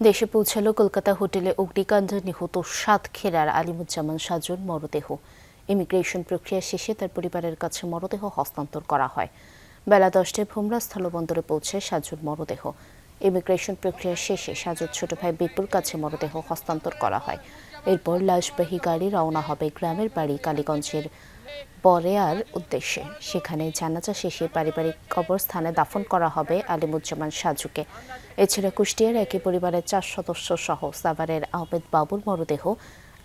দেশে পৌঁছালো কলকাতা হোটেলে অগ্নিকাণ্ডে নিহত সাতক্ষীরার আলিমুজ্জামান সাজুর মরদেহ। ইমিগ্রেশন প্রক্রিয়া শেষে তার পরিবারের কাছে মরদেহ হস্তান্তর করা হয়। বেলা 10টায় ভোমরা স্থলবন্দরে পৌঁছে সাজুর মরদেহ। ইমিগ্রেশন প্রক্রিয়া শেষে সাজুর ছোট ভাই বিপুর কাছে মরদেহ হস্তান্তর করা হয়। এরপর লাশবাহী গাড়ি রওনা হবে গ্রামের বাড়ি কালীগঞ্জের বরেয়ার উদ্দেশ্যে। সেখানে জানাজা শেষে পারিবারিক কবরস্থানে দাফন করা হবে আলিমুজ্জামান সাজুকে। এছাড়া কুষ্টিয়ার একই পরিবারের 4 সদস্য সহ সাভারের আহমেদ বাবুর মরদেহ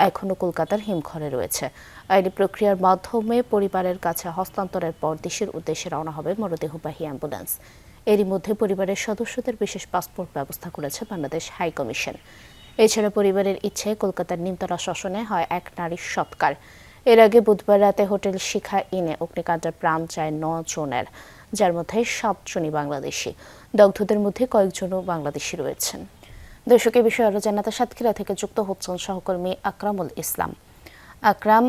এখনও কলকাতার হিমঘরে রয়েছে। আইনি প্রক্রিয়ার মাধ্যমে পরিবারের কাছে হস্তান্তরের পর দেশের উদ্দেশ্যে রওনা হবে মরদেহবাহী অ্যাম্বুলেন্স। এরই মধ্যে পরিবারের সদস্যদের বিশেষ পাসপোর্ট ব্যবস্থা করেছে বাংলাদেশ হাই কমিশন। এছাড়া পরিবারের ইচ্ছায় কলকাতার নিমতলা শ্মশানে হয় এক নারীর সৎকার। এর আগে বুধবার রাতে হোটেল শিখা ইনে অগ্নিকাণ্ডে প্রাণ যায় 9 জনের, যার মধ্যে 7 জনই বাংলাদেশি। দগ্ধদের মধ্যে কয়েকজনও বাংলাদেশি রয়েছেন। দর্শক, এই বিষয়ে আরো জানাতে সাতক্ষীরা থেকে যুক্ত হচ্ছেন সহকর্মী আকরামুল ইসলাম। আকরাম,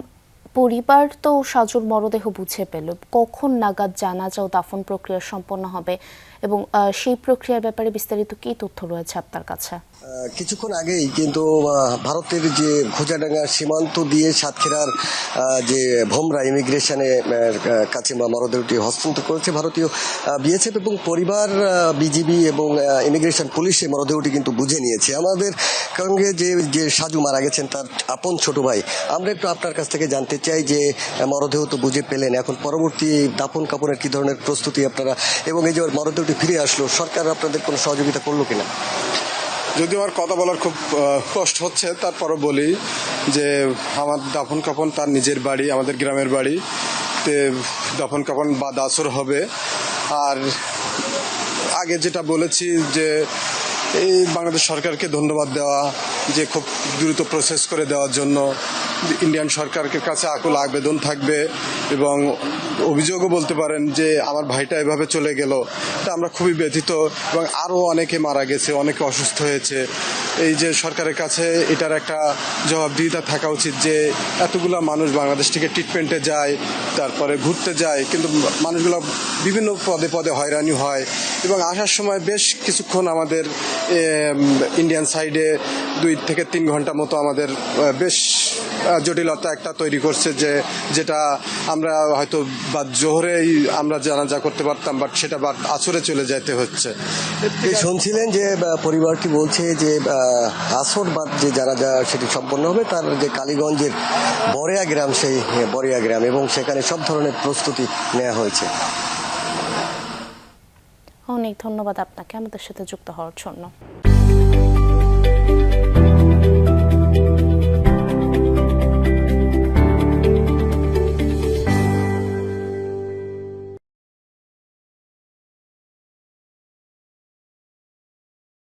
পরিবার তো সাজুর মরদেহ বুঝে পেল, কখন নাগাদ জানাজা ও দাফন প্রক্রিয়া সম্পন্ন হবে এবং সেই প্রক্রিয়ার ব্যাপারে বিস্তারিত কি তথ্য রয়েছে আপনার কাছে? কিছুক্ষণ আগেই কিন্তু ভারতের যে খোঁজাডাঙ্গা সীমান্ত দিয়ে সাতক্ষীরার যে ভোমরা ইমিগ্রেশনে কাছে মরদেহটি হস্তান্তর করেছে ভারতীয় বিএসএফ এবং পরিবার, বিজিবি এবং ইমিগ্রেশন পুলিশ এই মরদেহটি কিন্তু বুঝে নিয়েছে। আমাদের সঙ্গে যে সাজু মারা গেছেন তার আপন ছোট ভাই, আমরা একটু আপনার কাছ থেকে জানতে চাই যে মরদেহ তো বুঝে পেলেন, এখন পরবর্তী দাফন কাপড়ের কি ধরনের প্রস্তুতি আপনারা, এবং এই যে মরদেহটি ফিরে আসলো, সরকার আপনাদের কোনো সহযোগিতা করলো কিনা? যদিও আমার কথা বলার খুব কষ্ট হচ্ছে, তারপরও বলি যে আমার দাফন কাফন তার নিজের বাড়ি, আমাদের গ্রামের বাড়ি তে দাফন কাফন বা দাসর হবে। আর আগে যেটা বলেছি যে এই বাংলাদেশ সরকারকে ধন্যবাদ দেওয়া যে খুব দ্রুত প্রসেস করে দেওয়ার জন্য। ইন্ডিয়ান সরকারের কাছে আকুল আবেদন থাকবে এবং অভিযোগও বলতে পারেন যে আমার ভাইটা এভাবে চলে গেল, তা আমরা খুবই ব্যথিত এবং আরও অনেকে মারা গেছে, অনেকে অসুস্থ হয়েছে। এই যে সরকারের কাছে এটার একটা জবাবদিহিতা থাকা উচিত যে এতগুলো মানুষ বাংলাদেশ থেকে ট্রিটমেন্টে যায়, তারপরে ঘুরতে যায়, কিন্তু মানুষগুলো বিভিন্ন পদে পদে হয়রানি হয় এবং আসার সময় বেশ কিছুক্ষণ আমাদের ইন্ডিয়ান সাইডে 2 থেকে 3 ঘন্টা মতো আমাদের বেশ জটিলতা একটা তৈরি করছে, যেটা আমরা হয়তো বা জোহরেই আমরা জানাজা করতে পারতাম, বাট সেটা বাদ আসরে চলে যেতে হচ্ছে। শুনছিলেন যে পরিবারটি বলছে যে আসর বাদ যে জানাজা সেটি সম্পন্ন হবে তার যে কালীগঞ্জের বরেয়া গ্রাম, সেই বরেয়া গ্রাম, এবং সেখানে সব ধরনের প্রস্তুতি নেওয়া হয়েছে। অনেক ধন্যবাদ আপনাকে আমাদের সাথে যুক্ত হওয়ার জন্য।